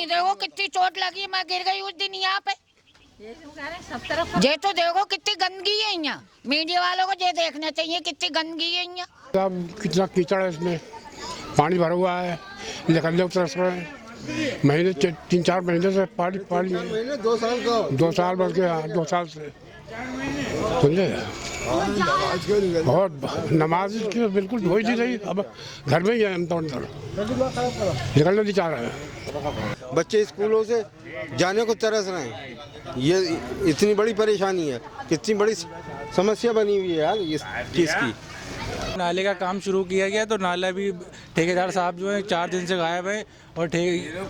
देखो कितनी चोट लगी, मैं गिर गई उस दिन यहाँ पे। ये तो देखो कितनी गंदगी है यहाँ, मीडिया वालों को ये देखना चाहिए कितनी गंदगी है यहाँ। अब कितना कीचड़ है इसमें, पानी भरा हुआ है, निकलने उतर रहे हैं। महीने 3-4 महीने से पानी 2 साल बन के 2 साल से समझे। और नमाज की बिल्कुल हो ही नहीं रही। अब घर में ही है हम तो अंदर, निकलने नहीं चाह रहे हैं। बच्चे स्कूलों से जाने को तरस रहे हैं। ये इतनी बड़ी परेशानी है, कितनी बड़ी समस्या बनी हुई है यार इस चीज़ की। नाले का काम शुरू किया गया तो नाला भी ठेकेदार साहब जो है 4 दिन से गायब है और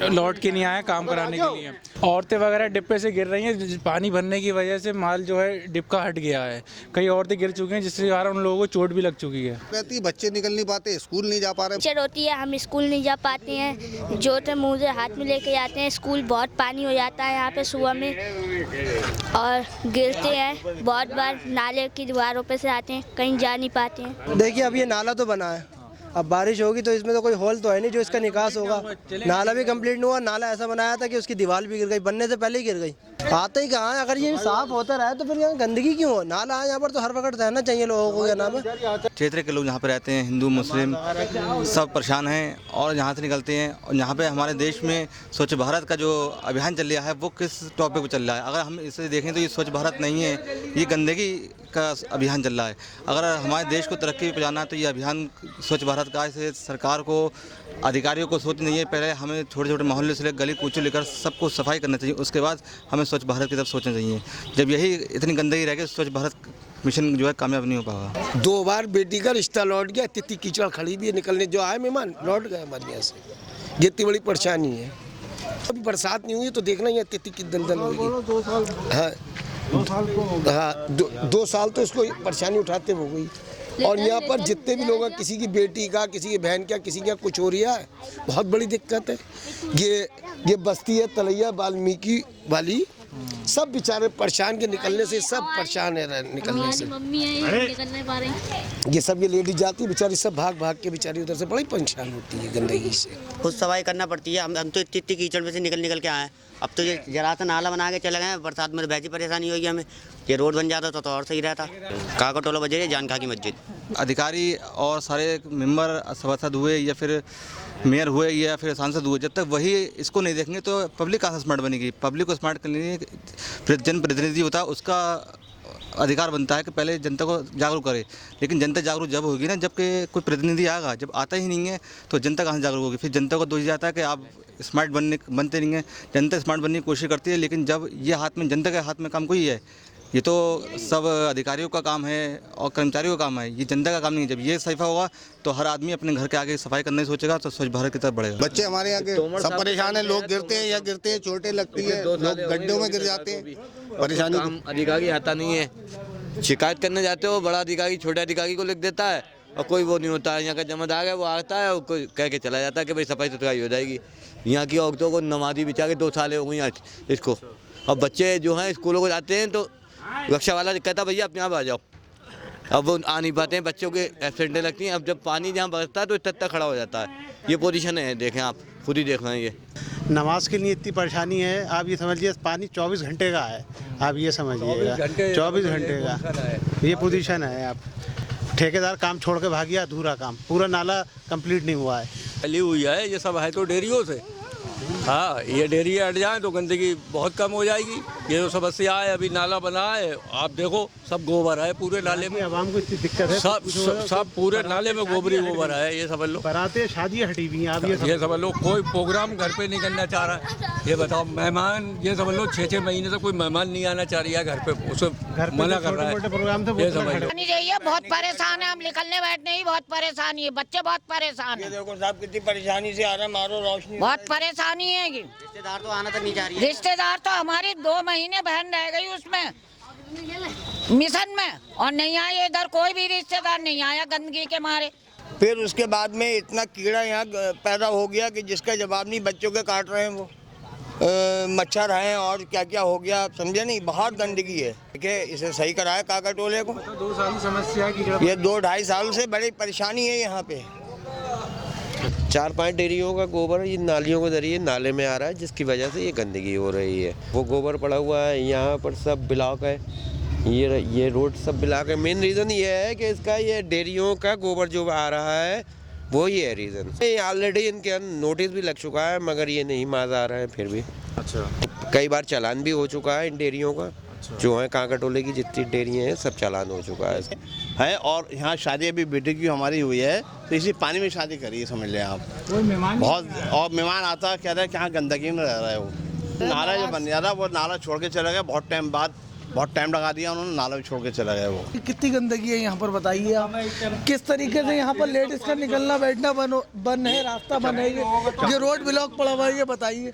लौट के नहीं आया काम कराने के लिए। औरतें वगैरह डिब्बे से गिर रही हैं, पानी भरने की वजह से माल जो है डिप का हट गया है। कई औरतें गिर चुकी हैं जिसके कारण उन लोगों को चोट भी लग चुकी है। कहती बच्चे निकल नहीं पाते, स्कूल नहीं जा पा रहे। टीचर होती है, हम स्कूल नहीं जा पाते हैं, जो तो मुँह से हाथ में लेके जाते हैं। स्कूल बहुत पानी हो जाता है यहाँ पे सुबह में और गिरते हैं बहुत बार, नाले की दीवारों पे से आते हैं, कहीं जा नहीं पाते हैं। देखिए अब ये नाला तो बना है, अब बारिश होगी तो इसमें तो कोई होल तो है नहीं जो इसका निकास होगा। नाला भी कंप्लीट नहीं हुआ, नाला ऐसा बनाया था कि उसकी दीवार भी गिर गई, बनने से पहले ही गिर गई। आते ही कहाँ है, अगर ये साफ होता रहा तो फिर यहाँ गंदगी क्यों हो। नाला यहाँ पर तो हर वक्त रहना चाहिए लोगों को। क्या नाम है, क्षेत्र के लोग यहाँ पे रहते हैं, हिंदू मुस्लिम सब परेशान हैं और यहाँ से निकलते हैं। और यहाँ पे हमारे देश में स्वच्छ भारत का जो अभियान चल रहा है वो किस टॉपिक पर चल रहा है। अगर हम इसे देखें तो ये स्वच्छ भारत नहीं है, ये गंदगी का अभियान चल रहा है। अगर हमारे देश को तरक्की पे जाना है तो ये अभियान स्वच्छ भारत का, इसे सरकार को, अधिकारियों को सोचना चाहिए। पहले हमें छोटे छोटे मोहल्ले से लेकर गली कूचे लेकर सबको सफाई करना चाहिए, उसके बाद हमें स्वच्छ भारत की तरफ सोचना चाहिए। जब यही इतनी गंदगी रहेगी स्वच्छ भारत मिशन जो है कामयाब नहीं हो पाएगा। 2 बार बेटी का रिश्ता लौट गया, तितली कीचड़ खड़ी भी है, निकलने जो आए मेहमान लौट गए हमारे यहाँ से। ये इतनी बड़ी परेशानी है। अभी बरसात नहीं हुई तो देखना ही तितली की दलदल होगी। हाँ 2 साल तो इसको परेशानी उठाते हो गई। और यहाँ पर जितने भी लोग हैं, किसी की बेटी का, किसी की बहन का, किसी का कुछ हो रहा है, बहुत बड़ी दिक्कत है। ये बस्ती है तलैया वाल्मीकि वाली, सब बेचारे परेशान के निकलने से, सब परेशान है निकलने से। ये सब ये लेडीज जाती है बेचारी, सब भाग भाग के बेचारी उधर से बड़ी परेशान होती है गंदगी से। खुद सफाई करना पड़ती है। हम तो इतनी कीचड़ में से निकल के आए। अब तो ये जरा सा नाला बना के चले गए, बरसात में तो वैसी परेशानी होगी हमें। ये रोड बन जाता तो और सही रहता। काका टोला बजे जानका की मस्जिद। अधिकारी और सारे मेंबर सभासद हुए या फिर मेयर हुए या फिर सांसद हुए, जब तक वही इसको नहीं देखेंगे तो पब्लिक कहाँ से स्मार्ट बनेगी। पब्लिक को स्मार्ट करने के लिए जनप्रतिनिधि होता है, उसका अधिकार बनता है कि पहले जनता को जागरूक करे। लेकिन जनता जागरूक जब होगी ना, जबकि कोई प्रतिनिधि आएगा, जब आता ही नहीं है तो जनता कहाँ से जागरूक होगी। फिर जनता को दोष जाता है कि आप स्मार्ट बनते नहीं हैं। जनता स्मार्ट बनने की कोशिश करती है, लेकिन जब ये हाथ में, जनता के हाथ में काम कोई है, ये तो सब अधिकारियों का काम है और कर्मचारियों का काम है, ये जनता का काम नहीं है। जब ये सफाई होगा तो हर आदमी अपने घर के आगे सफाई करने सोचेगा तो स्वच्छ भारत की तरफ बढ़ेगा। बच्चे हमारे यहाँ के सब परेशान है, लोग गिरते हैं या गिरते हैं, चोटें लगती है, लोग गड्ढों में गिर जाते हैं। परेशानी अधिकारी आता नहीं है, शिकायत करने जाते हो, बड़ा अधिकारी छोटे अधिकारी को लिख देता है और कोई वो नहीं होता है। यहाँ का जमादार है वो आता है और कोई कह के चला जाता है कि भाई सफाई सुथराई हो जाएगी। यहाँ की औरतों को नमाजी बिचा के 2 साल हो गई आज इसको। और बच्चे जो हैं स्कूलों को जाते हैं तो रक्षा वाला कहता भैया अपने आप आ जाओ, अब वो आ नहीं पाते हैं, बच्चों के एब्सेंटें लगती हैं। अब जब पानी जहाँ बरसता है तो इतना खड़ा हो जाता है। ये पोजीशन है, देखें आप खुद ही देख रहे हैं। ये नमाज के लिए इतनी परेशानी है, आप ये समझिए पानी 24 घंटे का है, आप ये समझिएगा 24 घंटे का ये पोजीशन है। आप ठेकेदार काम छोड़ के भाग गया, अधूरा काम, पूरा नाला कंप्लीट नहीं हुआ है। फैली हुई है ये सब है तो डेयरियों से। हाँ, ये डेयरी हट जाए तो गंदगी बहुत कम हो जाएगी। ये तो समस्या है, अभी नाला बना है, आप देखो सब गोबर है पूरे नाले में। आवाम को इतनी दिक्कत है, सब पूरे नाले में गोबर है। ये समझ लो बारातें शादियाँ हटी हुई हैं। आप ये समझ लो कोई प्रोग्राम घर पे नहीं करना चाह रहा है। ये बताओ मेहमान, ये समझ लो 6-6 महीने से कोई मेहमान नहीं आना चाह रही है घर पे, उसे मना कर रहा है। प्रोग्राम तो बहुत परेशान है हम, निकलने बैठने ही बहुत परेशानी है, बच्चे बहुत परेशान है। देखो साहब कितनी परेशानी से आ रहा है, मारो रोशनी, बहुत परेशानी है। रिश्तेदार तो आना तक नहीं चाह रही। रिश्तेदार तो हमारी 2 महीने बहन रह गई उसमें मिशन में और नहीं आए, इधर कोई भी रिश्तेदार नहीं आया गंदगी के मारे। फिर उसके बाद में इतना कीड़ा यहाँ पैदा हो गया कि जिसका जवाब नहीं, बच्चों के काट रहे हैं वो मच्छर हैं और क्या क्या हो गया, आप समझे नहीं। बहुत गंदगी है, देखिए इसे सही कराया काका टोले को। 2 साल समस्या की, ये 2-2.5 साल से बड़ी परेशानी है यहाँ पे। 4-5 डेयरियों का गोबर इन नालियों के जरिए नाले में आ रहा है, जिसकी वजह से ये गंदगी हो रही है। वो गोबर पड़ा हुआ है, यहाँ पर सब ब्लॉक है, ये रोड सब ब्लॉक है। मेन रीज़न ये है कि इसका ये डेयरियों का गोबर जो आ रहा है वो ही है रीज़न। ऑलरेडी इनके नोटिस भी लग चुका है, मगर ये नहीं माज आ रहा है फिर भी। अच्छा, कई बार चालान भी हो चुका है इन डेयरियों का। जो है कांकाटोले की जितनी डेयरी हैं सब चालान हो चुका है। और यहाँ शादी अभी बेटे की हमारी हुई है, तो इसी पानी में शादी करी है, समझ लें आप। बहुत और मेहमान आता कह रहा है कि यहाँ गंदगी में रह रहा है। वो नाला जो बन गया था वो नाला छोड़ के चला गया, बहुत टाइम बाद, बहुत टाइम लगा दिया उन्होंने, नाला भी छोड़ के चला गया। वो कितनी गंदगी है यहाँ पर बताइए आप। किस तरीके से यहाँ पर लेडीज का निकलना बैठना बंद है, रास्ता बंद है, ये रोड ब्लॉक पड़ा हुआ है, ये बताइए।